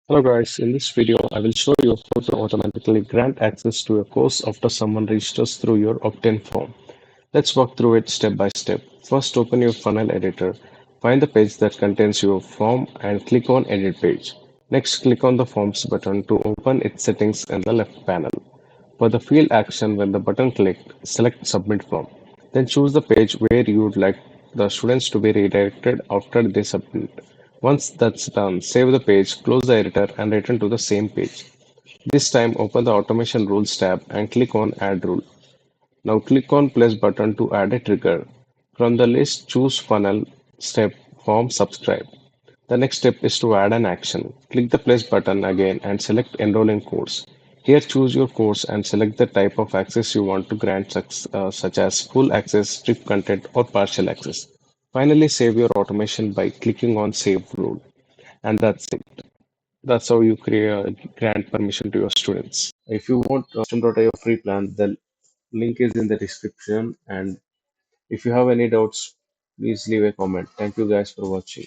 Hello guys, in this video I will show you how to automatically grant access to a course after someone registers through your opt-in form. Let's walk through it step by step. First open your funnel editor, find the page that contains your form and click on edit page. Next click on the forms button to open its settings in the left panel. For the field action when the button clicked, select submit form. Then choose the page where you would like the students to be redirected after they submit. Once that's done, save the page, close the editor and return to the same page. This time open the automation rules tab and click on add rule. Now click on plus button to add a trigger. From the list choose funnel, step, form, subscribe. The next step is to add an action. Click the plus button again and select enroll in course. Here choose your course and select the type of access you want to grant such as full access, strip content or partial access. Finally save your automation by clicking on save rule. And that's it. That's how you create grant permission to your students. If you want System.io free plan, the link is in the description. And if you have any doubts, please leave a comment. Thank you guys for watching.